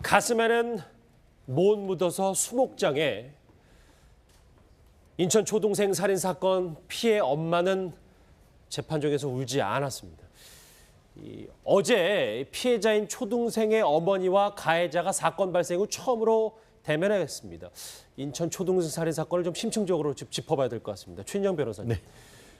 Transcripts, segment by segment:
가슴에는 못 묻어서 수목장에 인천 초등생 살인 사건 피해 엄마는 재판정에서 울지 않았습니다. 어제 피해자인 초등생의 어머니와 가해자가 사건 발생 후 처음으로 대면했습니다. 인천 초등생 살인 사건을 좀 심층적으로 짚어봐야 될 것 같습니다. 최인영 변호사님. 네.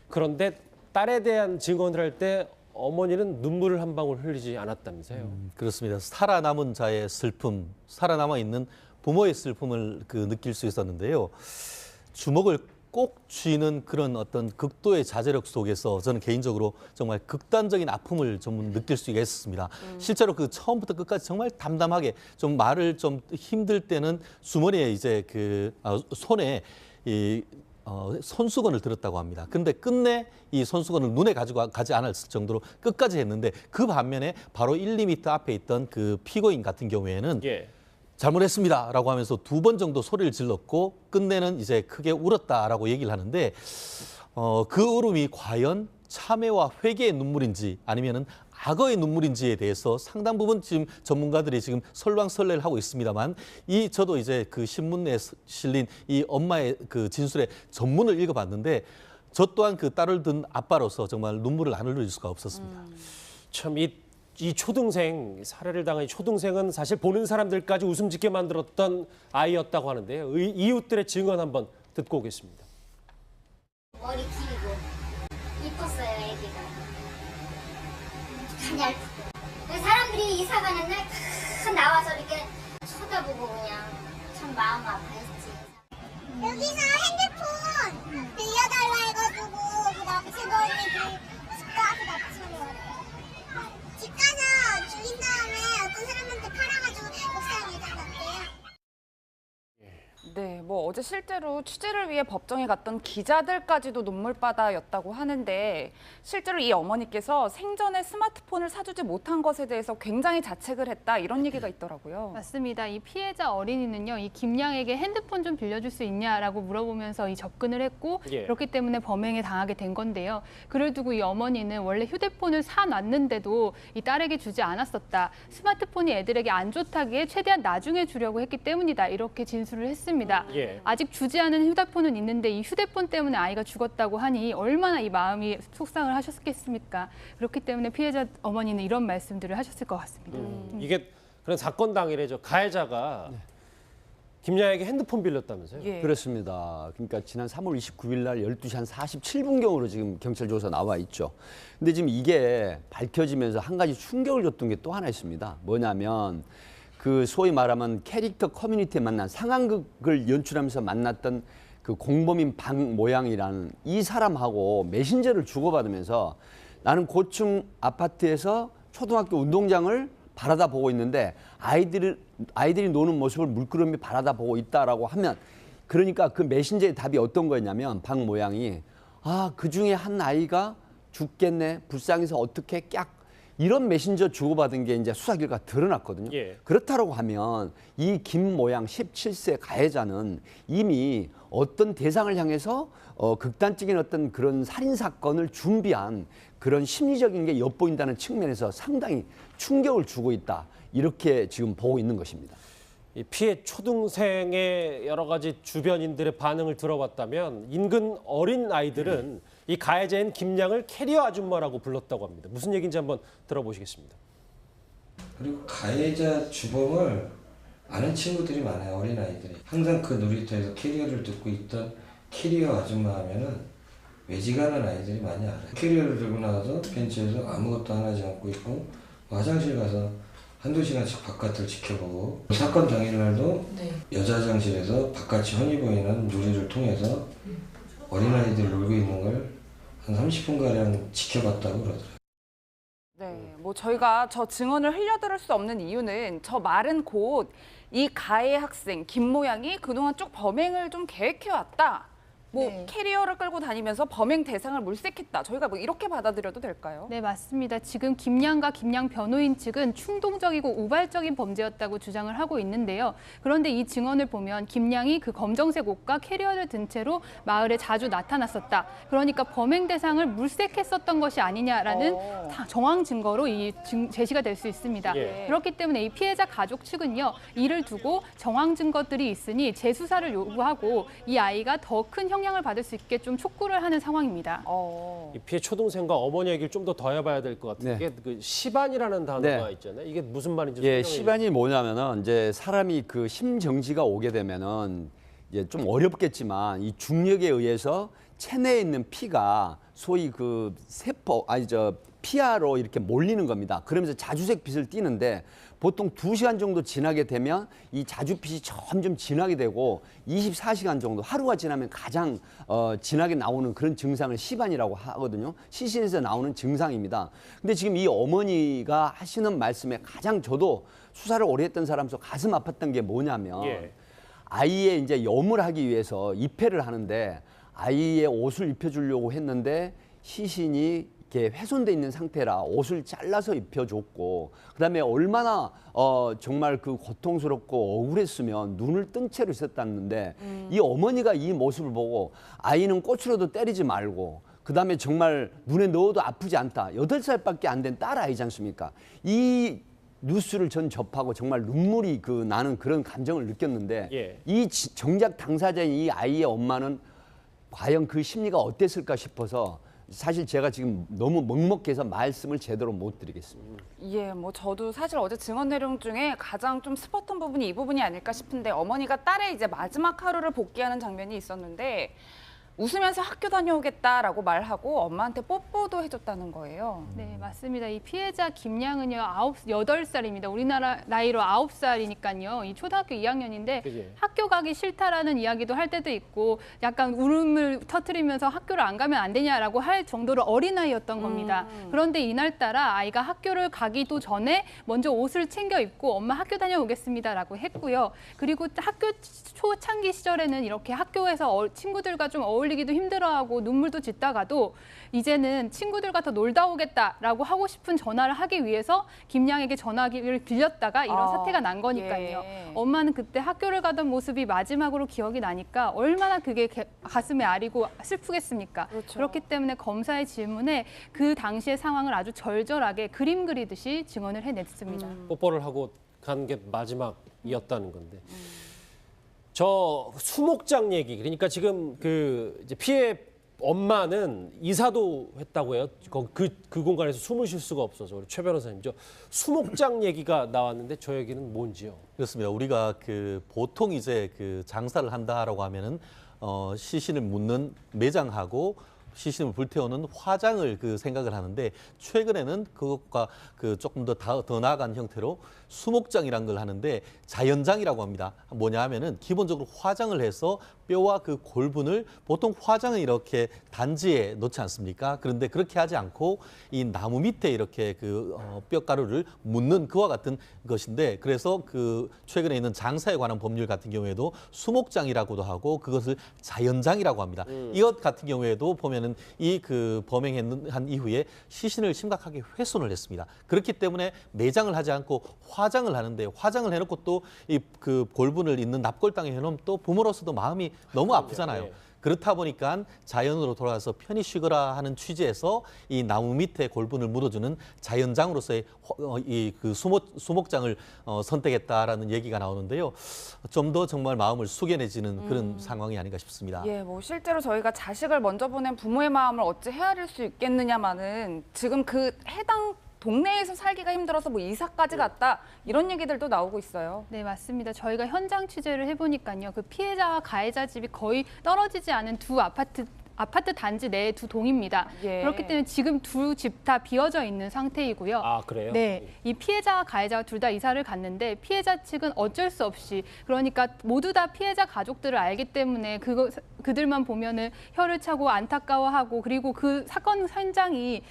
그런데 딸에 대한 증언을 할 때 어머니는 눈물을 한 방울 흘리지 않았다면서요. 그렇습니다. 살아남은 자의 슬픔, 살아남아 있는 부모의 슬픔을 느낄 수 있었는데요. 주먹을 꼭 쥐는 그런 어떤 극도의 자제력 속에서 저는 개인적으로 정말 극단적인 아픔을 좀 느낄 수 있었습니다. 실제로 처음부터 끝까지 정말 담담하게 좀 말을 좀 힘들 때는 주머니에 이제 손에 손수건을 들었다고 합니다. 근데 끝내 이 손수건을 눈에 가지고 가지 않았을 정도로 끝까지 했는데 그 반면에 바로 1, 2m 앞에 있던 그 피고인 같은 경우에는 잘못했습니다라고 하면서 2번 정도 소리를 질렀고 끝내는 이제 크게 울었다라고 얘기를 하는데 그 울음이 과연 참회와 회개의 눈물인지 아니면은 악어의 눈물인지에 대해서 상당 부분 지금 전문가들이 지금 설왕설래를 하고 있습니다만 저도 이제 그 신문에 실린 이 엄마의 그 진술의 전문을 읽어봤는데 저 또한 그 딸을 둔 아빠로서 정말 눈물을 안 흘릴 수가 없었습니다. 참 이 초등생, 살해를 당한 이 초등생은 사실 보는 사람들까지 웃음 짓게 만들었던 아이였다고 하는데요. 이웃들의 증언 한번 듣고 오겠습니다. 머리 길고 이뻤어요, 애기가. 가냘프고. 사람들이 이사 가는 날 다 나와서 이렇게 쳐다보고 그냥 참 마음 아파했지. 여기서 핸드폰 빌려달라 해가지고 그 납치범이 집 가서 납치를 하래요. 집 가서 죽인 다음에 어떤 사람한테 팔아가지고 목사님 예단났대요. 네, 어제 실제로 취재를 위해 법정에 갔던 기자들까지도 눈물바다였다고 하는데 실제로 이 어머니께서 생전에 스마트폰을 사주지 못한 것에 대해서 굉장히 자책을 했다 이런 얘기가 있더라고요. 맞습니다. 이 피해자 어린이는요, 이 김양에게 핸드폰 좀 빌려줄 수 있냐라고 물어보면서 접근을 했고 그렇기 때문에 범행에 당하게 된 건데요. 그를 두고 이 어머니는 원래 휴대폰을 사놨는데도 이 딸에게 주지 않았었다. 스마트폰이 애들에게 안 좋다기에 최대한 나중에 주려고 했기 때문이다. 이렇게 진술을 했습니다. 아직 주지 않은 휴대폰은 있는데 이 휴대폰 때문에 아이가 죽었다고 하니 얼마나 이 마음이 속상을 하셨겠습니까? 그렇기 때문에 피해자 어머니는 이런 말씀들을 하셨을 것 같습니다. 이게 그런 사건 당일에 가해자가 김양에게 핸드폰 빌렸다면서요? 그렇습니다. 그러니까 지난 3월 29일 날 12시 한 47분경으로 지금 경찰 조사 나와 있죠. 근데 지금 이게 밝혀지면서 한 가지 충격을 줬던 게 또 하나 있습니다. 뭐냐면 소위 말하면 캐릭터 커뮤니티에 만난 상황극을 연출하면서 만났던 그 공범인 박모양이라는 이 사람하고 메신저를 주고받으면서 나는 고층 아파트에서 초등학교 운동장을 바라다 보고 있는데 아이들이 노는 모습을 물끄러미 바라다 보고 있다라고 하면 그러니까 그 메신저의 답이 어떤 거였냐면 박모양이 그 중에 한 아이가 죽겠네 불쌍해서 어떻게 깍 이런 메신저 주고받은 게 이제 수사 결과 드러났거든요. 그렇다고 하면 이 김모양 17세 가해자는 이미 어떤 대상을 향해서 극단적인 어떤 그런 살인 사건을 준비한 그런 심리적인 게 엿보인다는 측면에서 상당히 충격을 주고 있다. 이렇게 지금 보고 있는 것입니다. 이 피해 초등생의 여러 가지 주변인들의 반응을 들어봤다면 인근 어린 아이들은 이 가해자인 김양을 캐리어 아줌마라고 불렀다고 합니다. 무슨 얘기인지 한번 들어보시겠습니다. 그리고 가해자 주범을 아는 친구들이 많아요. 어린 아이들이. 항상 그 놀이터에서 캐리어를 듣고 있던 캐리어 아줌마 하면은 외지가는 아이들이 많이 알아요. 캐리어를 들고 나와서 벤치에서 아무것도 안 하지 않고 있고 화장실 가서 한두 시간씩 바깥을 지켜보고 사건 당일날도 여자 화장실에서 바깥이 훤히 보이는 유리를 통해서 어린아이들 놀고 있는 걸 한 30분가량 지켜봤다고 그러더라고요. 네, 저희가 저 증언을 흘려들을 수 없는 이유는 저 말은 곧 이 가해 학생 김모양이 그동안 쭉 범행을 좀 계획해왔다. 뭐 네. 캐리어를 끌고 다니면서 범행 대상을 물색했다. 저희가 뭐 이렇게 받아들여도 될까요? 네, 맞습니다. 지금 김양과 김양 변호인 측은 충동적이고 우발적인 범죄였다고 주장을 하고 있는데요. 그런데 이 증언을 보면 김양이 그 검정색 옷과 캐리어를 든 채로 마을에 자주 나타났었다. 그러니까 범행 대상을 물색했었던 것이 아니냐라는 정황 증거로 제시가 될 수 있습니다. 예. 그렇기 때문에 이 피해자 가족 측은요, 이를 두고 정황 증거들이 있으니 재수사를 요구하고 이 아이가 더 큰 형량을 받을 수 있게 좀 촉구를 하는 상황입니다. 이 피해 초동생과 어머니 얘기를 좀 더 해봐야 될 것 같은 네. 게 그 시반이라는 단어가 네. 있잖아요. 이게 무슨 말인지 예, 설명해 시반이 뭐냐면은 이제 사람이 그 심정지가 오게 되면은 이제 좀 어렵겠지만 이 중력에 의해서 체내에 있는 피가 소위 그 피하로 이렇게 몰리는 겁니다. 그러면서 자주색 빛을 띠는데 보통 2시간 정도 지나게 되면 이 자주빛이 점점 진하게 되고 24시간 정도 하루가 지나면 가장 진하게 나오는 그런 증상을 시반이라고 하거든요. 시신에서 나오는 증상입니다. 근데 지금 이 어머니가 하시는 말씀에 가장 저도 수사를 오래 했던 사람으로서 가슴 아팠던 게 뭐냐면 예. 아이의 이제 염을 하기 위해서 입회를 하는데 아이의 옷을 입혀주려고 했는데 시신이 이렇게 훼손돼 있는 상태라 옷을 잘라서 입혀줬고 그다음에 얼마나 정말 그 고통스럽고 억울했으면 눈을 뜬 채로 있었다는데 이 어머니가 이 모습을 보고 아이는 꽃으로도 때리지 말고 그다음에 정말 눈에 넣어도 아프지 않다. 8살밖에 안 된 딸 아이지 않습니까? 이 뉴스를 전 접하고 정말 눈물이 나는 그런 감정을 느꼈는데 예. 이 정작 당사자인 이 아이의 엄마는 과연 그 심리가 어땠을까 싶어서 사실 제가 지금 너무 먹먹해서 말씀을 제대로 못 드리겠습니다. 예, 뭐 저도 사실 어제 증언 내용 중에 가장 좀 슬펐던 부분이 이 부분이 아닐까 싶은데 어머니가 딸의 이제 마지막 하루를 복귀하는 장면이 있었는데 웃으면서 학교 다녀오겠다라고 말하고 엄마한테 뽀뽀도 해줬다는 거예요. 네, 맞습니다. 이 피해자 김양은요, 8살입니다. 우리나라 나이로 9살이니까요. 이 초등학교 2학년인데 그치. 학교 가기 싫다라는 이야기도 할 때도 있고 약간 울음을 터뜨리면서 학교를 안 가면 안 되냐라고 할 정도로 어린아이였던 겁니다. 그런데 이날따라 아이가 학교를 가기도 전에 먼저 옷을 챙겨 입고 엄마 학교 다녀오겠습니다라고 했고요. 그리고 학교 초창기 시절에는 이렇게 학교에서 친구들과 좀 어울리기도 힘들어하고 눈물도 짓다가도 이제는 친구들과 더 놀다 오겠다라고 하고 싶은 전화를 하기 위해서 김양에게 전화기를 빌렸다가 이런 사태가 난 거니까요. 예. 엄마는 그때 학교를 가던 모습이 마지막으로 기억이 나니까 얼마나 그게 가슴에 아리고 슬프겠습니까? 그렇죠. 그렇기 때문에 검사의 질문에 그 당시의 상황을 아주 절절하게 그림 그리듯이 증언을 해냈습니다. 뽀뽀를 하고 간 게 마지막이었다는 건데. 저 수목장 얘기 그러니까 지금 그 이제 피해 엄마는 이사도 했다고 해요. 그 공간에서 숨을 쉴 수가 없어서 우리 최 변호사님 저 수목장 얘기가 나왔는데 저 얘기는 뭔지요? 그렇습니다. 우리가 보통 이제 장사를 한다라고 하면은 시신을 묻는 매장하고 시신을 불태우는 화장을 생각을 하는데 최근에는 그것과 조금 더 나아간 형태로 수목장이라는 걸 하는데 자연장이라고 합니다. 뭐냐 하면은 기본적으로 화장을 해서 뼈와 그 골분을 보통 화장은 이렇게 단지에 놓지 않습니까? 그런데 그렇게 하지 않고 이 나무 밑에 이렇게 뼈가루를 묻는 그와 같은 것인데 그래서 최근에 있는 장사에 관한 법률 같은 경우에도 수목장이라고도 하고 그것을 자연장이라고 합니다. 이것 같은 경우에도 보면은 이 범행한 이후에 시신을 심각하게 훼손을 했습니다. 그렇기 때문에 매장을 하지 않고 화장을 하는데 화장을 해놓고 또 이 골분을 있는 납골당에 해놓으면 또 부모로서도 마음이 너무 아프잖아요. 네. 그렇다 보니까 자연으로 돌아가서 편히 쉬거라 하는 취지에서 이 나무 밑에 골분을 묻어주는 자연장으로서의 수목장을 선택했다라는 얘기가 나오는데요. 좀 더 정말 마음을 숙연해지는 그런 상황이 아닌가 싶습니다. 예, 뭐 실제로 저희가 자식을 먼저 보낸 부모의 마음을 어찌 헤아릴 수 있겠느냐마는 지금 해당 동네에서 살기가 힘들어서 뭐 이사까지 갔다 이런 얘기들도 나오고 있어요. 네, 맞습니다. 저희가 현장 취재를 해보니까요. 그 피해자와 가해자 집이 거의 떨어지지 않은 두 아파트 단지 내 두 동입니다. 예. 그렇기 때문에 지금 두 집 다 비어져 있는 상태이고요. 아 그래요? 네, 이 피해자와 가해자가 둘 다 이사를 갔는데 피해자 측은 어쩔 수 없이 그러니까 모두 다 피해자 가족들을 알기 때문에 그들만 보면은 혀를 차고 안타까워하고 그리고 그 사건 현장이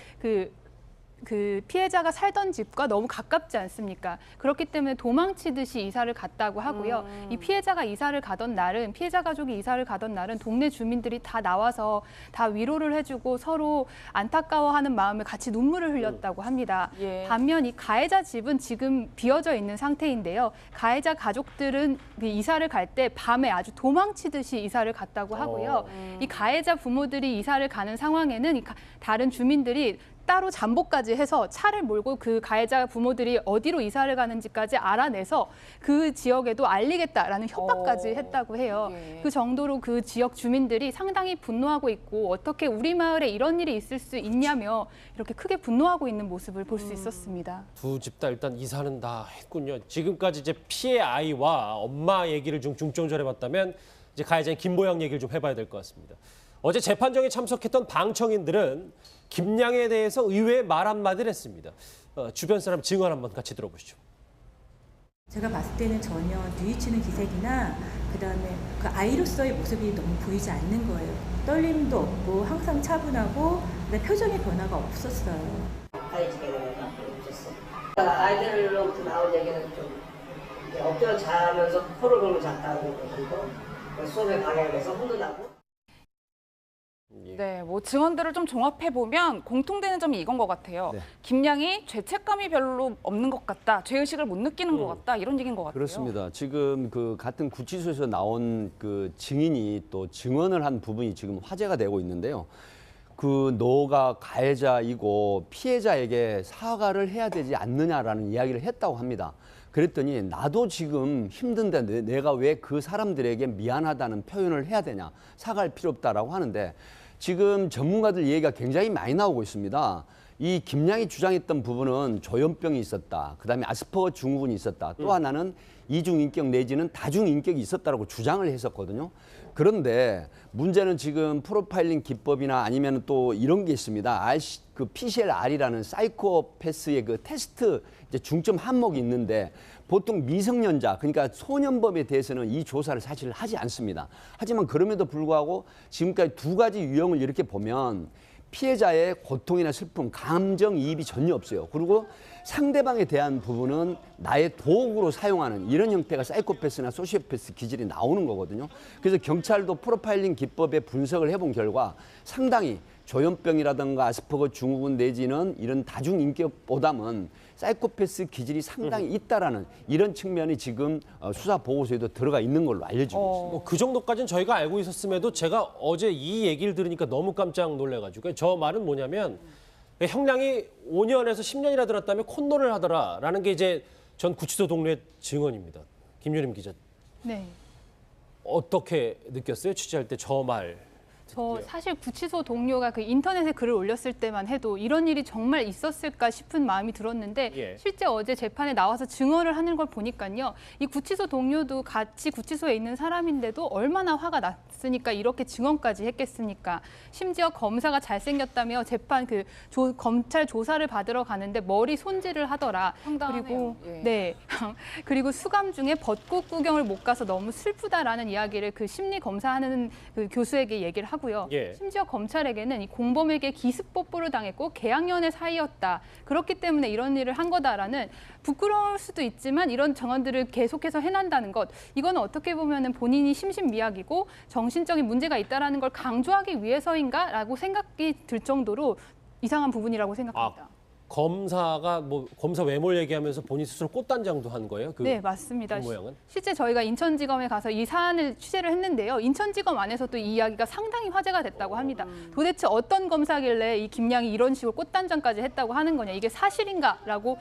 그 피해자가 살던 집과 너무 가깝지 않습니까? 그렇기 때문에 도망치듯이 이사를 갔다고 하고요. 이 피해자가 이사를 가던 날은 피해자 가족이 이사를 가던 날은 동네 주민들이 다 나와서 다 위로를 해주고 서로 안타까워하는 마음에 같이 눈물을 흘렸다고 합니다. 예. 반면 이 가해자 집은 지금 비어져 있는 상태인데요. 가해자 가족들은 이사를 갈 때 밤에 아주 도망치듯이 이사를 갔다고 하고요. 이 가해자 부모들이 이사를 가는 상황에는 다른 주민들이 따로 잠복까지 해서 차를 몰고 그 가해자 부모들이 어디로 이사를 가는지까지 알아내서 그 지역에도 알리겠다라는 협박까지 했다고 해요. 예. 그 정도로 그 지역 주민들이 상당히 분노하고 있고 어떻게 우리 마을에 이런 일이 있을 수 있냐며 이렇게 크게 분노하고 있는 모습을 볼 수 있었습니다. 두 집 다 일단 이사는 다 했군요. 지금까지 이제 피해 아이와 엄마 얘기를 좀 중점적으로 해봤다면 이제 가해자인 김보영 얘기를 좀 해봐야 될 것 같습니다. 어제 재판정에 참석했던 방청인들은 김양에 대해서 의외의 말 한마디를 했습니다. 주변 사람 증언 한번 같이 들어보시죠. 제가 봤을 때는 전혀 뉘우치는 기색이나 그다음에 그 아이로서의 모습이 너무 보이지 않는 거예요. 떨림도 없고 항상 차분하고 표정의 변화가 없었어요. 아이들로부터 나온 얘기는 좀 엎드려 자면서 코를 걸고 잤다고 그러고 수업에 방해돼서 혼도 나고. 네, 뭐 증언들을 좀 종합해 보면 공통되는 점이 이건 것 같아요. 네. 김양이 죄책감이 별로 없는 것 같다, 죄의식을 못 느끼는 것 같다 이런 얘기인 것 같아요. 그렇습니다. 지금 그 같은 구치소에서 나온 그 증인이 또 증언을 한 부분이 지금 화제가 되고 있는데요. 그 너가 가해자이고 피해자에게 사과를 해야 되지 않느냐라는 이야기를 했다고 합니다. 그랬더니 나도 지금 힘든데 내가 왜 그 사람들에게 미안하다는 표현을 해야 되냐, 사과할 필요 없다라고 하는데 지금 전문가들 얘기가 굉장히 많이 나오고 있습니다. 이 김양이 주장했던 부분은 조현병이 있었다. 그다음에 아스퍼거 증후군이 있었다. 또 하나는 이중인격 내지는 다중인격이 있었다라고 주장을 했었거든요. 그런데 문제는 지금 프로파일링 기법이나 아니면 또 이런 게 있습니다. 그 PCL-R이라는 사이코패스의 그 테스트 이제 중점 항목이 있는데 보통 미성년자, 그러니까 소년범에 대해서는 이 조사를 사실 하지 않습니다. 하지만 그럼에도 불구하고 지금까지 두 가지 유형을 이렇게 보면 피해자의 고통이나 슬픔, 감정이입이 전혀 없어요. 그리고 상대방에 대한 부분은 나의 도구로 사용하는 이런 형태가 사이코패스나 소시오패스 기질이 나오는 거거든요. 그래서 경찰도 프로파일링 기법의 분석을 해본 결과 상당히 조현병이라든가 아스퍼거 증후군 내지는 이런 다중인격보다는 사이코패스 기질이 상당히 있다라는 이런 측면이 지금 수사 보고서에도 들어가 있는 걸로 알려지고 있습니다. 뭐 그 정도까지는 저희가 알고 있었음에도 제가 어제 이 얘기를 들으니까 너무 깜짝 놀래가지고 저 말은 뭐냐면 형량이 5년에서 10년이나 들었다면 콧노를 하더라라는 게 이제 전 구치소 동료의 증언입니다. 김유림 기자. 네. 어떻게 느꼈어요? 취재할 때 저 말. 저 사실 구치소 동료가 그 인터넷에 글을 올렸을 때만 해도 이런 일이 정말 있었을까 싶은 마음이 들었는데 예. 실제 어제 재판에 나와서 증언을 하는 걸 보니까요. 이 구치소 동료도 같이 구치소에 있는 사람인데도 얼마나 화가 났으니까 이렇게 증언까지 했겠습니까? 심지어 검사가 잘생겼다며 재판 검찰 조사를 받으러 가는데 머리 손질을 하더라. 황당하네요. 그리고 예. 네. 그리고 수감 중에 벚꽃 구경을 못 가서 너무 슬프다라는 이야기를 그 심리 검사하는 그 교수에게 얘기를 하고요. 예. 심지어 검찰에게는 이 공범에게 기습 뽀뽀를 당했고 계약연애 사이였다. 그렇기 때문에 이런 일을 한 거다라는 부끄러울 수도 있지만 이런 정황들을 계속해서 해낸다는 것. 이건 어떻게 보면은 본인이 심신미약이고 정신적인 문제가 있다라는 걸 강조하기 위해서인가라고 생각이 들 정도로 이상한 부분이라고 생각합니다. 검사가 뭐 검사 외모를 얘기하면서 본인 스스로 꽃단장도 한 거예요? 네, 맞습니다. 그 모양은? 실제 저희가 인천지검에 가서 이 사안을 취재를 했는데요. 인천지검 안에서도 이 이야기가 상당히 화제가 됐다고 합니다. 도대체 어떤 검사길래 이 김양이 이런 식으로 꽃단장까지 했다고 하는 거냐. 이게 사실인가라고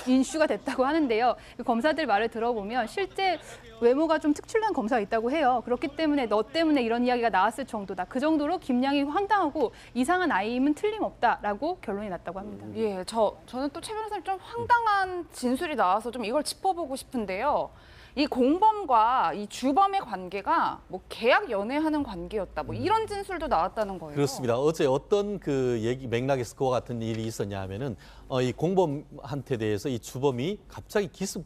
이슈가 됐다고 하는데요. 그 검사들 말을 들어보면 실제 외모가 좀 특출난 검사가 있다고 해요. 그렇기 때문에 너 때문에 이런 이야기가 나왔을 정도다. 그 정도로 김양이 황당하고 이상한 아이임은 틀림없다라고 결론이 났다고 합니다. 예, 저는 또 최 변호사님 좀 황당한 진술이 나와서 좀 이걸 짚어보고 싶은데요. 이 공범과 이 주범의 관계가 뭐 계약 연애하는 관계였다. 뭐 이런 진술도 나왔다는 거예요. 그렇습니다. 어제 어떤 그 얘기 맥락에서 그와 같은 일이 있었냐 하면은 이 공범한테 대해서 이 주범이 갑자기 기습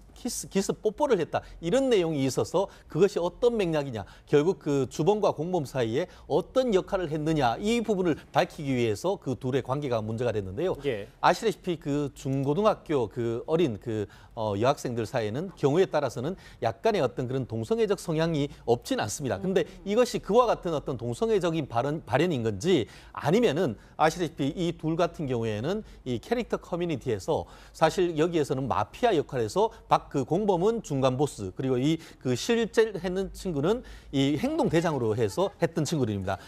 뽀뽀를 했다. 이런 내용이 있어서 그것이 어떤 맥락이냐. 결국 그 주범과 공범 사이에 어떤 역할을 했느냐. 이 부분을 밝히기 위해서 그 둘의 관계가 문제가 됐는데요. 예. 아시다시피 그 중고등학교 그 어린 그 여학생들 사이에는 경우에 따라서는 약간의 어떤 그런 동성애적 성향이 없진 않습니다. 근데 이것이 그와 같은 어떤 동성애적인 발현인 건지 아니면은 아시다시피 이 둘 같은 경우에는 이 캐릭터 커뮤니티에서 사실 여기에서는 마피아 역할에서 그 공범은 중간 보스 그리고 이 그 실제 했는 친구는 이 행동 대장으로 해서 했던 친구들입니다.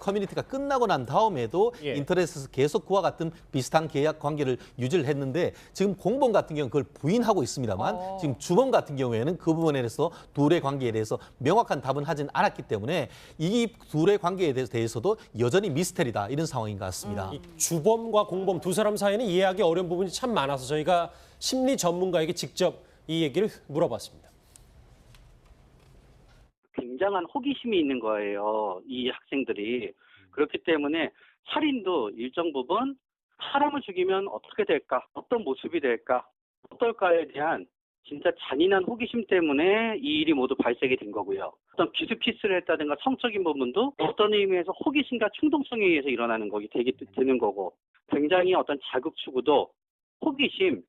커뮤니티가 끝나고 난 다음에도 예. 인터넷에서 계속 그와 같은 비슷한 계약 관계를 유지를 했는데 지금 공범 같은 경우는 그걸 부인하고 있습니다만 지금 주범 같은 경우에는 그 부분에 대해서 둘의 관계에 대해서 명확한 답은 하진 않았기 때문에 이 둘의 관계에 대해서도 여전히 미스테리다 이런 상황인 것 같습니다. 이 주범과 공범 두 사람 사이에는 이해하기 어려운 부분이 참 많아서 저희가 심리 전문가에게 직접 이 얘기를 물어봤습니다. 굉장한 호기심이 있는 거예요. 이 학생들이. 그렇기 때문에 살인도 일정 부분 사람을 죽이면 어떻게 될까? 어떤 모습이 될까? 어떨까에 대한 진짜 잔인한 호기심 때문에 이 일이 모두 발생이 된 거고요. 어떤 기스키스를 했다든가 성적인 부분도 어떤 의미에서 호기심과 충동성에 의해서 일어나는 거기 되는 거고 굉장히 어떤 자극 추구도 호기심,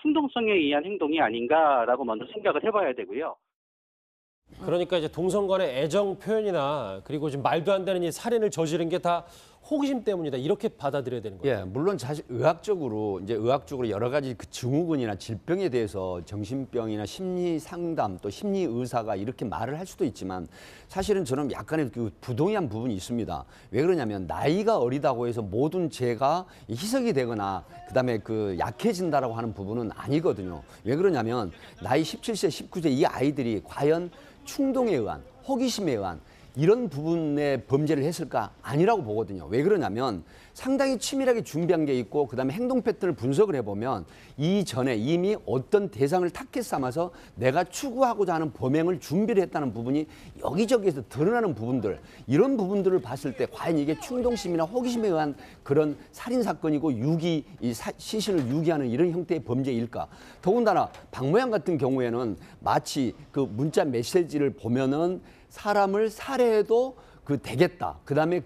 충동성에 의한 행동이 아닌가라고 먼저 생각을 해봐야 되고요. 그러니까 이제 동성 간의 애정 표현이나 그리고 지금 말도 안 되는 이 살인을 저지른 게 다 호기심 때문이다. 이렇게 받아들여야 되는 거예요. 예, 물론 사실 의학적으로 여러 가지 그 증후군이나 질병에 대해서 정신병이나 심리 상담 또 심리 의사가 이렇게 말을 할 수도 있지만 사실은 저는 약간의 그 부동의한 부분이 있습니다. 왜 그러냐면 나이가 어리다고 해서 모든 죄가 희석이 되거나 그다음에 그 약해진다라고 하는 부분은 아니거든요. 왜 그러냐면 나이 17세, 19세 이 아이들이 과연 충동에 의한 호기심에 의한 이런 부분의 범죄를 했을까? 아니라고 보거든요. 왜 그러냐면 상당히 치밀하게 준비한 게 있고 그다음에 행동 패턴을 분석을 해보면 이전에 이미 어떤 대상을 타겟 삼아서 내가 추구하고자 하는 범행을 준비를 했다는 부분이 여기저기에서 드러나는 부분들 이런 부분들을 봤을 때 과연 이게 충동심이나 호기심에 의한 그런 살인사건이고 시신을 유기하는 이런 형태의 범죄일까? 더군다나 박모양 같은 경우에는 마치 그 문자 메시지를 보면은 사람을 살해해도 되겠다. 그다음에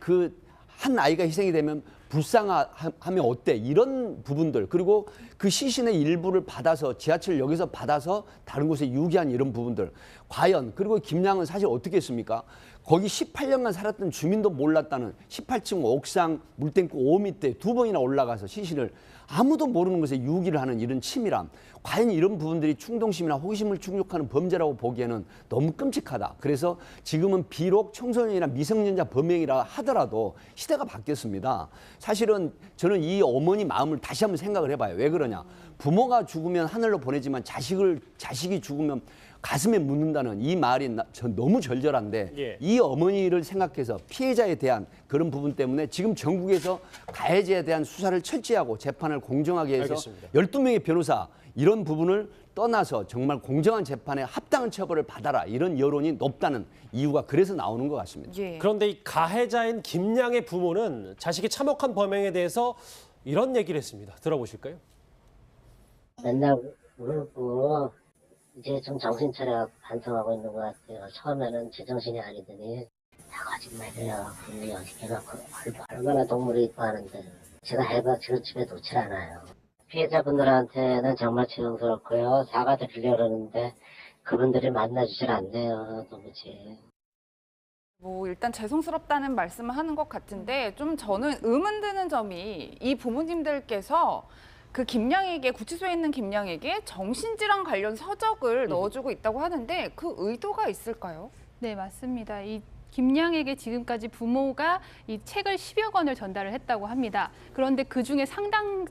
한 아이가 희생이 되면 불쌍하면 어때? 이런 부분들 그리고 그 시신의 일부를 받아서 지하철역에서 받아서 다른 곳에 유기한 이런 부분들 과연 그리고 김양은 사실 어떻게 했습니까? 거기 18년간 살았던 주민도 몰랐다는 18층 옥상 물탱크 5m 2번이나 올라가서 시신을 아무도 모르는 곳에 유기를 하는 이런 치밀함. 과연 이런 부분들이 충동심이나 호기심을 충족하는 범죄라고 보기에는 너무 끔찍하다. 그래서 지금은 비록 청소년이나 미성년자 범행이라 하더라도 시대가 바뀌었습니다. 사실은 저는 이 어머니 마음을 다시 한번 생각을 해봐요. 왜 그러냐. 부모가 죽으면 하늘로 보내지만 자식이 죽으면 가슴에 묻는다는 이 말이 전 너무 절절한데 예. 이 어머니를 생각해서 피해자에 대한 그런 부분 때문에 지금 전국에서 가해자에 대한 수사를 철저하고 재판을 공정하게 해서 알겠습니다. 12명의 변호사 이런 부분을 떠나서 정말 공정한 재판에 합당한 처벌을 받아라 이런 여론이 높다는 이유가 그래서 나오는 것 같습니다. 예. 그런데 이 가해자인 김양의 부모는 자식이 참혹한 범행에 대해서 이런 얘기를 했습니다. 들어보실까요? 맨날 울고 이제 좀 정신 차려 반성하고 있는 것 같아요. 처음에는 제정신이 아니더니 다 거짓말이에요. 분명히 어색해갖고 얼마나 동물이 이뻐하는데 제가 해봤자 집에 놓질 않아요. 피해자분들한테는 정말 죄송스럽고요. 사과도 드리려고 하는데 그분들이 만나주질 않네요. 도무지. 뭐 일단 죄송스럽다는 말씀을 하는 것 같은데 좀 저는 의문 드는 점이 이 부모님들께서 그 김양에게 구치소에 있는 김양에게 정신질환 관련 서적을 넣어주고 있다고 하는데 그 의도가 있을까요? 네, 맞습니다. 이 김양에게 지금까지 부모가 이 책을 10여 권을 전달을 했다고 합니다. 그런데 그중에 상당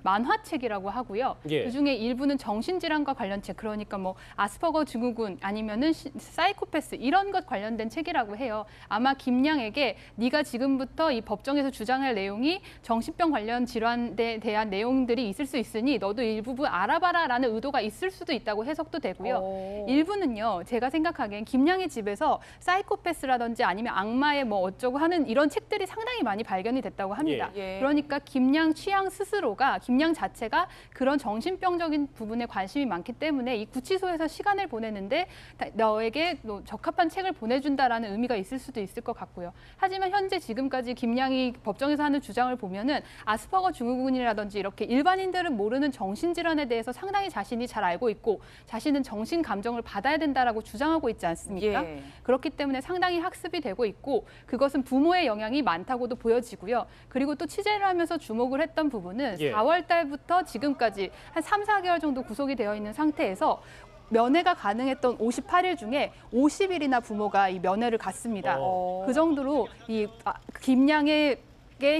만화책이라고 하고요. 예. 그중에 일부는 정신질환과 관련 책, 그러니까 뭐 아스퍼거 증후군 아니면은 사이코패스 이런 것 관련된 책이라고 해요. 아마 김양에게 네가 지금부터 이 법정에서 주장할 내용이 정신병 관련 질환에 대한 내용들이 있을 수 있으니 너도 일부분 알아봐라라는 의도가 있을 수도 있다고 해석도 되고요. 일부는요, 제가 생각하기엔 김양의 집에서 사이코패스라든지 아니면 악마의 뭐 어쩌고 하는 이런 책들이 상당히 많이 발견이 됐다고 합니다. 예. 그러니까 김양 취향 스스로가, 김양 자체가 그런 정신병적인 부분에 관심이 많기 때문에 이 구치소에서 시간을 보내는데 너에게 적합한 책을 보내준다라는 의미가 있을 수도 있을 것 같고요. 하지만 현재 지금까지 김양이 법정에서 하는 주장을 보면은 아스퍼거 증후군이라든지 이렇게 일반인들은 모르는 정신질환에 대해서 상당히 자신이 잘 알고 있고 자신은 정신 감정을 받아야 된다라고 주장하고 있지 않습니까? 예. 그렇기 때문에 상당히 학습이 되고 있고 그것은 부모의 영향이 많다고도 보여지고요. 그리고 또 취재를 하면서 주목을 했던 부분은 4월 달부터 지금까지 한 3, 4개월 정도 구속이 되어 있는 상태에서 면회가 가능했던 58일 중에 50일이나 부모가 이 면회를 갔습니다. 그 정도로 이 김양의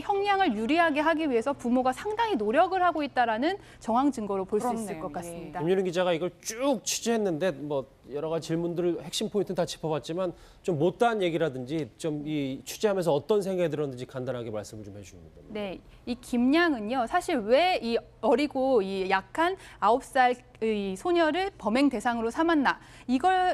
형량을 유리하게 하기 위해서 부모가 상당히 노력을 하고 있다라는 정황 증거로 볼 수 있을 것 같습니다. 김윤은 기자가 이걸 쭉 취재했는데 뭐 여러 가지 질문들을 핵심 포인트는 다 짚어봤지만 좀 못다한 얘기라든지 좀 이 취재하면서 어떤 생각이 들었는지 간단하게 말씀을 좀 해주시면 됩니다. 네, 이 김양은요 사실 왜 이 어리고 이 약한 9살의 소녀를 범행 대상으로 삼았나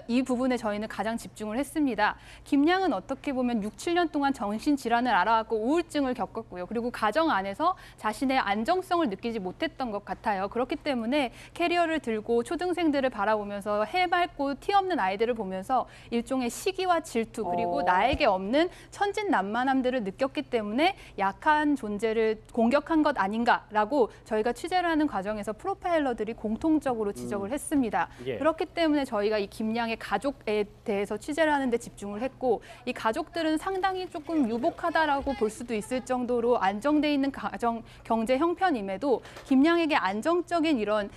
이 부분에 저희는 가장 집중을 했습니다. 김양은 어떻게 보면 6, 7년 동안 정신질환을 앓아왔고 우울증을 겪었고요. 그리고 가정 안에서 자신의 안정성을 느끼지 못했던 것 같아요. 그렇기 때문에 캐리어를 들고 초등생들을 바라보면서 해맑고 티 없는 아이들을 보면서 일종의 시기와 질투 그리고 나에게 없는 천진난만함들을 느꼈기 때문에 약한 존재를 공격한 것 아닌가라고 저희가 취재를 하는 과정에서 프로파일러들이 공통적으로 지적을 했습니다. 그렇기 때문에 저희가 이 김양의 가족에 대해서 취재를 하는 데 집중을 했고 이 가족들은 상당히 조금 유복하다라고 볼 수도 있을 정도로 안정돼 있는 가정 경제 형편임에도 김양에게 안정적인 이런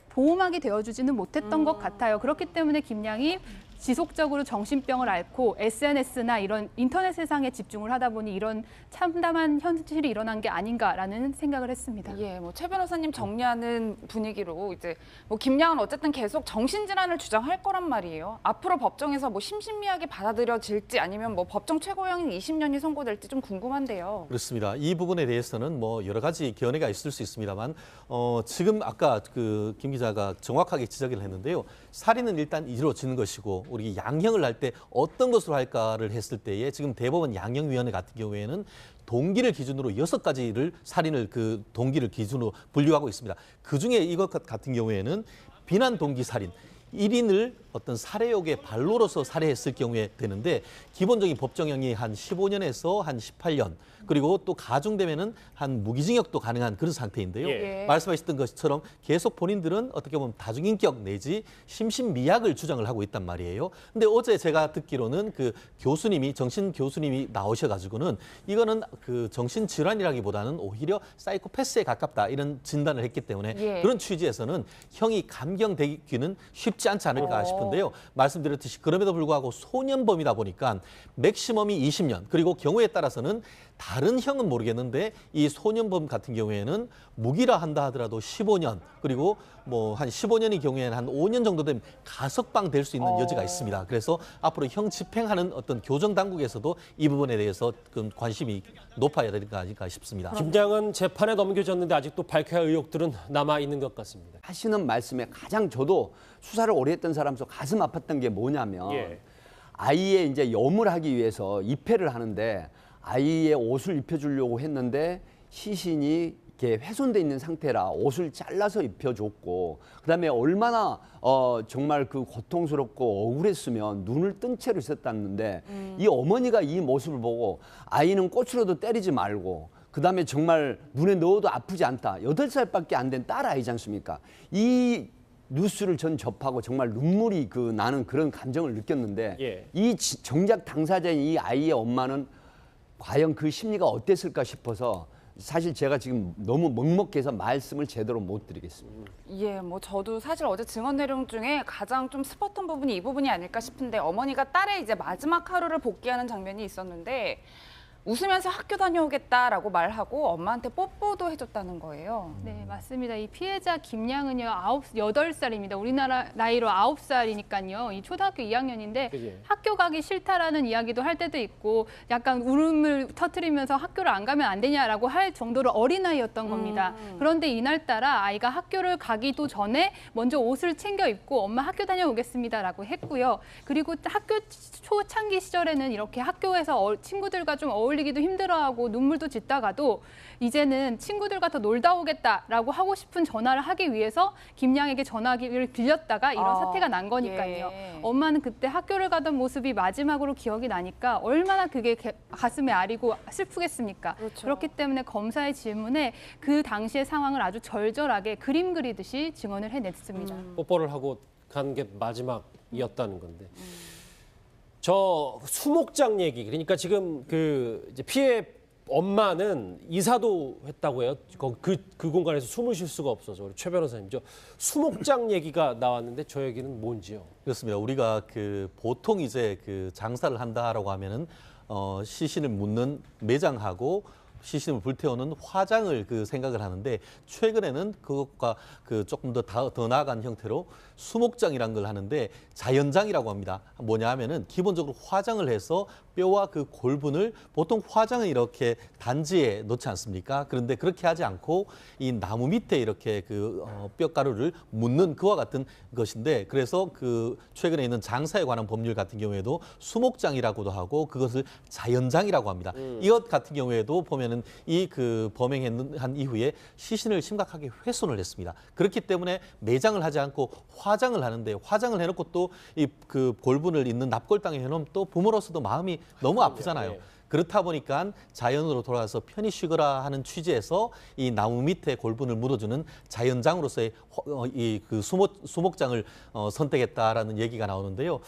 보호막이 되어주지는 못했던 것 같아요. 그렇기 때문에 김양이 지속적으로 정신병을 앓고 SNS나 이런 인터넷 세상에 집중을 하다 보니 이런 참담한 현실이 일어난 게 아닌가라는 생각을 했습니다. 예, 뭐 최 변호사님 정리하는 분위기로 이제 뭐 김양은 어쨌든 계속 정신질환을 주장할 거란 말이에요. 앞으로 법정에서 뭐 심신미약이 받아들여질지 아니면 뭐 법정 최고형인 20년이 선고될지 좀 궁금한데요. 그렇습니다. 이 부분에 대해서는 뭐 여러 가지 견해가 있을 수 있습니다만 지금 아까 그 김 기자가 정확하게 지적을 했는데요. 살인은 일단 이루어지는 것이고 우리 양형을 할 때 어떤 것으로 할까를 했을 때에 지금 대법원 양형위원회 같은 경우에는 동기를 기준으로 6가지를 살인을 그 동기를 기준으로 분류하고 있습니다. 그중에 이것 같은 경우에는 비난 동기 살인. 1인을 어떤 살해욕의 발로로서 살해했을 경우에 되는데 기본적인 법정형이 한 15년에서 한 18년 그리고 또 가중되면은 한 무기징역도 가능한 그런 상태인데요. 말씀하셨던 것처럼 계속 본인들은 어떻게 보면 다중인격 내지 심신미약을 주장을 하고 있단 말이에요. 근데 어제 제가 듣기로는 그 교수님이 정신 교수님이 나오셔가지고는 이거는 그 정신질환이라기보다는 오히려 사이코패스에 가깝다 이런 진단을 했기 때문에 그런 취지에서는 형이 감경되기는 쉽지 않지 않을까 싶은데요. 말씀드렸듯이 그럼에도 불구하고 소년범이다 보니까 맥시멈이 20년 그리고 경우에 따라서는 다른 형은 모르겠는데 이 소년범 같은 경우에는 무기라 한다 하더라도 15년 그리고 뭐 한 15년의 경우에는 한 5년 정도 되면 가석방 될 수 있는 여지가 있습니다. 그래서 앞으로 형 집행하는 어떤 교정 당국에서도 이 부분에 대해서 관심이 높아야 되는 거 아닐까 싶습니다. 김양은 재판에 넘겨졌는데 아직도 밝혀야 할 의혹들은 남아 있는 것 같습니다. 하시는 말씀에 가장 저도 수사를 오래 했던 사람으로서 가슴 아팠던 게 뭐냐면 아이의 이제 염을 하기 위해서 입회를 하는데 아이의 옷을 입혀주려고 했는데 시신이 이렇게 훼손돼 있는 상태라 옷을 잘라서 입혀줬고 그다음에 얼마나 정말 그 고통스럽고 억울했으면 눈을 뜬 채로 있었다는데 이 어머니가 이 모습을 보고 아이는 꽃으로도 때리지 말고 그다음에 정말 눈에 넣어도 아프지 않다. 8살밖에 안 된 딸 아이지 않습니까? 이 뉴스를 전 접하고 정말 눈물이 나는 그런 감정을 느꼈는데 이 정작 당사자인 이 아이의 엄마는 과연 그 심리가 어땠을까 싶어서 사실 제가 지금 너무 먹먹해서 말씀을 제대로 못 드리겠습니다. 예, 뭐 저도 사실 어제 증언 내용 중에 가장 좀 슬펐던 부분이 이 부분이 아닐까 싶은데 어머니가 딸의 이제 마지막 하루를 복귀하는 장면이 있었는데 웃으면서 학교 다녀오겠다라고 말하고 엄마한테 뽀뽀도 해줬다는 거예요. 네, 맞습니다. 이 피해자 김양은요, 8살입니다. 우리나라 나이로 9살이니까요. 이 초등학교 2학년인데 그치. 학교 가기 싫다라는 이야기도 할 때도 있고 약간 울음을 터뜨리면서 학교를 안 가면 안 되냐라고 할 정도로 어린아이였던 겁니다. 그런데 이날따라 아이가 학교를 가기도 전에 먼저 옷을 챙겨 입고 엄마 학교 다녀오겠습니다라고 했고요. 그리고 학교 초창기 시절에는 이렇게 학교에서 친구들과 좀 어울리기도 힘들어하고 눈물도 짓다가도 이제는 친구들과 더 놀다 오겠다라고 하고 싶은 전화를 하기 위해서 김양에게 전화기를 빌렸다가 이런 사태가 난 거니까요. 예. 엄마는 그때 학교를 가던 모습이 마지막으로 기억이 나니까 얼마나 그게 가슴에 아리고 슬프겠습니까? 그렇죠. 그렇기 때문에 검사의 질문에 그 당시의 상황을 아주 절절하게 그림 그리듯이 증언을 해냈습니다. 뽀뽀를 하고 간 게 마지막이었다는 건데. 저 수목장 얘기, 그러니까 지금 그 이제 피해 엄마는 이사도 했다고 해요. 그 공간에서 숨을 쉴 수가 없어서. 우리 최 변호사님, 저 수목장 얘기가 나왔는데 저 얘기는 뭔지요? 그렇습니다. 우리가 보통 이제 장사를 한다라고 하면은 시신을 묻는 매장하고 시신을 불태우는 화장을 생각을 하는데, 최근에는 그것과 조금 더 나아간 형태로 수목장이라는 걸 하는데, 자연장이라고 합니다. 뭐냐 하면은 기본적으로 화장을 해서 뼈와 그 골분을, 보통 화장은 이렇게 단지에 놓지 않습니까? 그런데 그렇게 하지 않고 이 나무 밑에 이렇게 뼈가루를 묻는 그와 같은 것인데, 그래서 최근에 있는 장사에 관한 법률 같은 경우에도 수목장이라고도 하고 그것을 자연장이라고 합니다. 이것 같은 경우에도 보면은 이 범행한 이후에 시신을 심각하게 훼손을 했습니다. 그렇기 때문에 매장을 하지 않고 화장을 하는데, 화장을 해놓고 또 이 골분을 있는 납골당에 해놓으면 또 부모로서도 마음이 너무 아프잖아요. 네. 그렇다 보니까 자연으로 돌아가서 편히 쉬거라 하는 취지에서 이 나무 밑에 골분을 묻어주는 자연장으로서의 수목장을 선택했다라는 얘기가 나오는데요.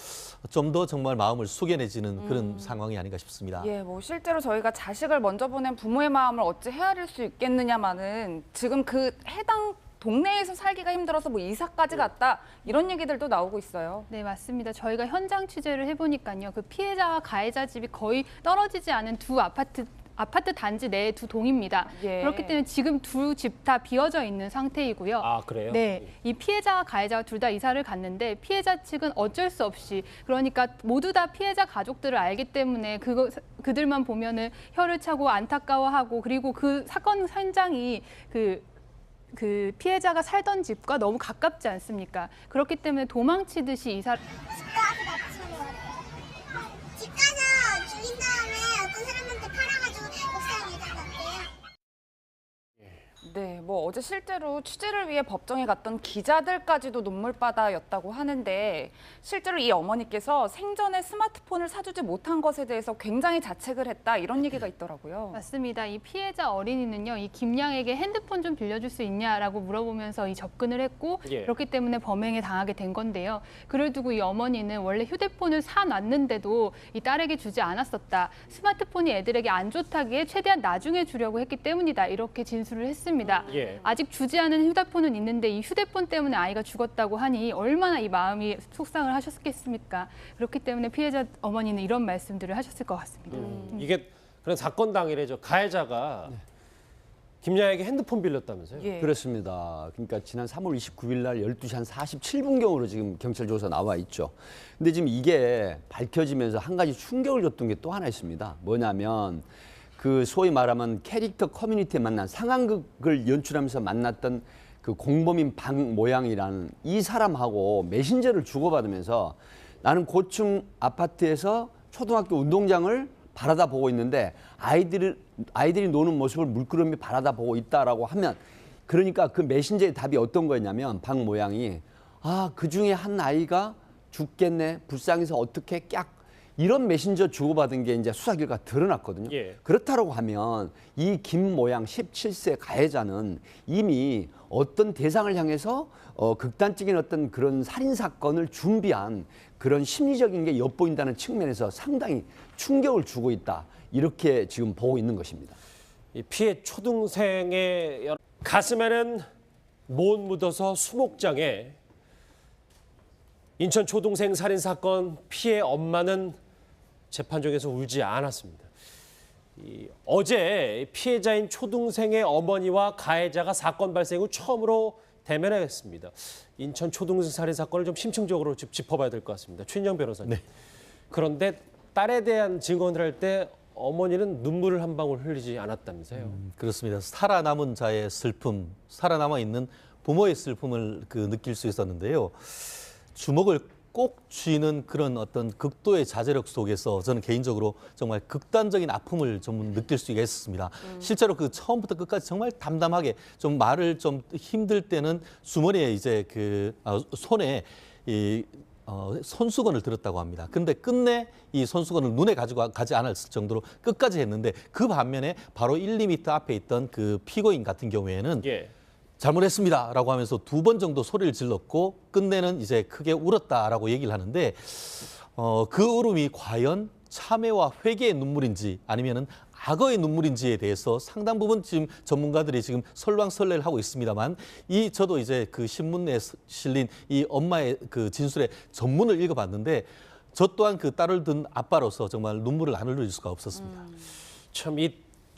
좀 더 정말 마음을 숙연해지는 그런 상황이 아닌가 싶습니다. 예, 뭐 실제로 저희가 자식을 먼저 보낸 부모의 마음을 어찌 헤아릴 수 있겠느냐마는 지금 그 해당 동네에서 살기가 힘들어서 뭐 이사까지 갔다 이런 얘기들도 나오고 있어요. 네, 맞습니다. 저희가 현장 취재를 해보니까요. 그 피해자와 가해자 집이 거의 떨어지지 않은 두 아파트 단지 내 두 동입니다. 예. 그렇기 때문에 지금 두 집 다 비어져 있는 상태이고요. 아, 그래요? 네, 이 피해자와 가해자가 둘 다 이사를 갔는데 피해자 측은 어쩔 수 없이, 그러니까 모두 다 피해자 가족들을 알기 때문에 그들만 보면은 혀를 차고 안타까워하고, 그리고 그 사건 현장이 그 피해자가 살던 집과 너무 가깝지 않습니까? 그렇기 때문에 도망치듯이 이사를. 집 가서 죽인 다음에 어떤 사람한테 팔아가지고 목사님 예단 났대요. 네, 뭐 어제 실제로 취재를 위해 법정에 갔던 기자들까지도 눈물바다였다고 하는데, 실제로 이 어머니께서 생전에 스마트폰을 사주지 못한 것에 대해서 굉장히 자책을 했다, 이런 얘기가 있더라고요. 맞습니다. 이 피해자 어린이는요, 이 김양에게 핸드폰 좀 빌려줄 수 있냐라고 물어보면서 접근을 했고, 예. 그렇기 때문에 범행에 당하게 된 건데요. 그를 두고 이 어머니는 원래 휴대폰을 사놨는데도 이 딸에게 주지 않았었다. 스마트폰이 애들에게 안 좋다기에 최대한 나중에 주려고 했기 때문이다. 이렇게 진술을 했습니다. 예. 아직 주지 않은 휴대폰은 있는데 이 휴대폰 때문에 아이가 죽었다고 하니 얼마나 이 마음이 속상을 하셨겠습니까? 그렇기 때문에 피해자 어머니는 이런 말씀들을 하셨을 것 같습니다. 이게 그런 사건 당일에 저 가해자가 김양에게 핸드폰 빌렸다면서요? 예. 그렇습니다. 그러니까 지난 3월 29일 날 12시 한 47분경으로 지금 경찰 조사 나와 있죠. 근데 지금 이게 밝혀지면서 한 가지 충격을 줬던 게 또 하나 있습니다. 뭐냐면 소위 말하면 캐릭터 커뮤니티에 만난 상황극을 연출하면서 만났던 그 공범인 방 모양이라는 이 사람하고 메신저를 주고받으면서 나는 고층 아파트에서 초등학교 운동장을 바라다 보고 있는데 아이들이 노는 모습을 물끄러미 바라다 보고 있다라고 하면, 그러니까 그 메신저의 답이 어떤 거였냐면 방 모양이 그 중에 한 아이가 죽겠네, 불쌍해서 어떻게 깍, 이런 메신저 주고받은 게 이제 수사 결과 드러났거든요. 예. 그렇다고 하면 이 김 모양 17세 가해자는 이미 어떤 대상을 향해서 극단적인 어떤 그런 살인 사건을 준비한 그런 심리적인 게 엿보인다는 측면에서 상당히 충격을 주고 있다. 이렇게 지금 보고 있는 것입니다. 이 피해 초등생의 가슴에는 못 묻어서 수목장에 인천 초등생 살인 사건 피해 엄마는 재판정에서 울지 않았습니다. 어제 피해자인 초등생의 어머니와 가해자가 사건 발생 후 처음으로 대면했습니다. 인천 초등생 살인 사건을 좀 심층적으로 짚어봐야 될 것 같습니다. 최인영 변호사님. 네. 그런데 딸에 대한 증언을 할 때 어머니는 눈물을 한 방울 흘리지 않았다면서요. 그렇습니다. 살아남은 자의 슬픔, 살아남아 있는 부모의 슬픔을 느낄 수 있었는데요. 주먹을 꼭 쥐는 그런 어떤 극도의 자제력 속에서 저는 개인적으로 정말 극단적인 아픔을 좀 느낄 수 있었습니다. 실제로 처음부터 끝까지 정말 담담하게 좀 말을 좀 힘들 때는 주머니에 이제 손에 손수건을 들었다고 합니다. 근데 끝내 이 손수건을 눈에 가지고 가지 않았을 정도로 끝까지 했는데 그 반면에 바로 1, 2m 앞에 있던 그 피고인 같은 경우에는 잘못했습니다라고 하면서 2번 정도 소리를 질렀고 끝내는 이제 크게 울었다라고 얘기를 하는데 그 울음이 과연 참회와 회개의 눈물인지 아니면은 악어의 눈물인지에 대해서 상당 부분 지금 전문가들이 지금 설왕설래를 하고 있습니다만 저도 이제 신문에 실린 이 엄마의 진술의 전문을 읽어봤는데 저 또한 딸을 둔 아빠로서 정말 눈물을 안 흘릴 수가 없었습니다. 참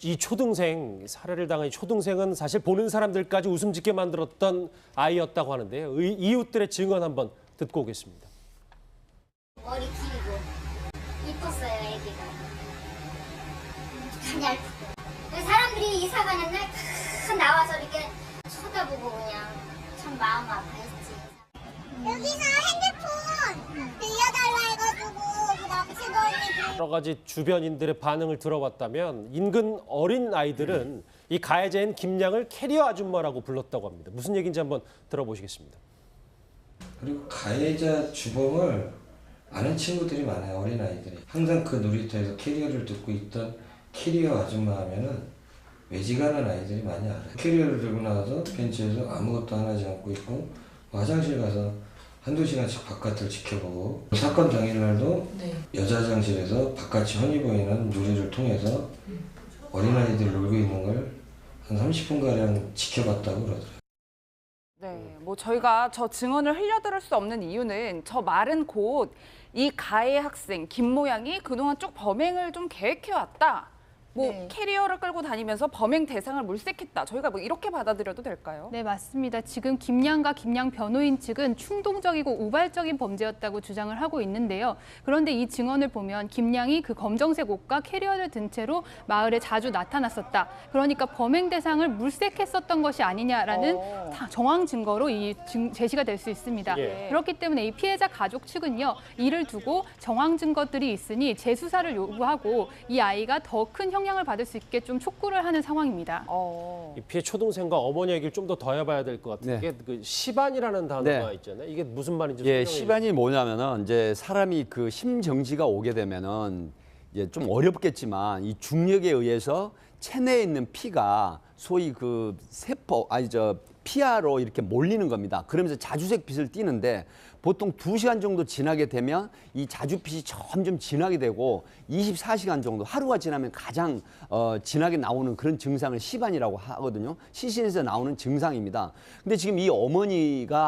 이 초등생, 살해를 당한 이 초등생은 사실 보는 사람들까지 웃음 짓게 만들었던 아이였다고 하는데요. 이웃들의 증언 한번 듣고 오겠습니다. 머리 길고 이뻤어요, 애기가. 가냘프고. 사람들이 이사 가는 날 다 나와서 이렇게 쳐다보고 그냥 참 마음 아파했지. 여기서 핸드폰 빌려달라 해가지고 그 남친언니 여러 가지 주변인들의 반응을 들어봤다면 인근 어린 아이들은 이 가해자인 김양을 캐리어 아줌마라고 불렀다고 합니다. 무슨 얘기인지 한번 들어보시겠습니다. 그리고 가해자 주범을 아는 친구들이 많아요. 어린 아이들이. 항상 그 놀이터에서 캐리어를 듣고 있던 캐리어 아줌마 하면은 외지가는 아이들이 많이 알아요. 캐리어를 들고 나와서 벤치에서 아무것도 하지 않고 있고 화장실 가서 한두 시간씩 바깥을 지켜보고 사건 당일날도 여자 화장실에서 바깥이 훤히 보이는 유리를 통해서 어린아이들이 놀고 있는 걸 한 30분가량 지켜봤다고 그러더라고요. 네, 저희가 저 증언을 흘려들을 수 없는 이유는 저 말은 곧 이 가해 학생 김모 양이 그동안 쭉 범행을 좀 계획해왔다. 캐리어를 끌고 다니면서 범행 대상을 물색했다. 저희가 이렇게 받아들여도 될까요? 네, 맞습니다. 지금 김양과 김양 변호인 측은 충동적이고 우발적인 범죄였다고 주장을 하고 있는데요. 그런데 이 증언을 보면 김양이 검정색 옷과 캐리어를 든 채로 마을에 자주 나타났었다. 그러니까 범행 대상을 물색했었던 것이 아니냐라는 정황 증거로 제시가 될 수 있습니다. 그렇기 때문에 이 피해자 가족 측은요. 이를 두고 정황 증거들이 있으니 재수사를 요구하고 이 아이가 더 큰 형량을 받을 수 있게 좀 촉구를 하는 상황입니다. 이 피해 초등생과 어머니 얘기를 좀 더 해봐야 될 것 같은 게 시반이라는 단어가 있잖아요. 이게 무슨 말인지 설명해 주세요. 시반이 뭐냐면은 이제 사람이 심정지가 오게 되면은 이제 좀 어렵겠지만 이 중력에 의해서 체내에 있는 피가 소위 피하로 이렇게 몰리는 겁니다. 그러면서 자주색 빛을 띠는데 보통 2시간 정도 지나게 되면 이 자주빛이 점점 진하게 되고 24시간 정도 하루가 지나면 가장 진하게 나오는 그런 증상을 시반이라고 하거든요. 시신에서 나오는 증상입니다. 근데 지금 이 어머니가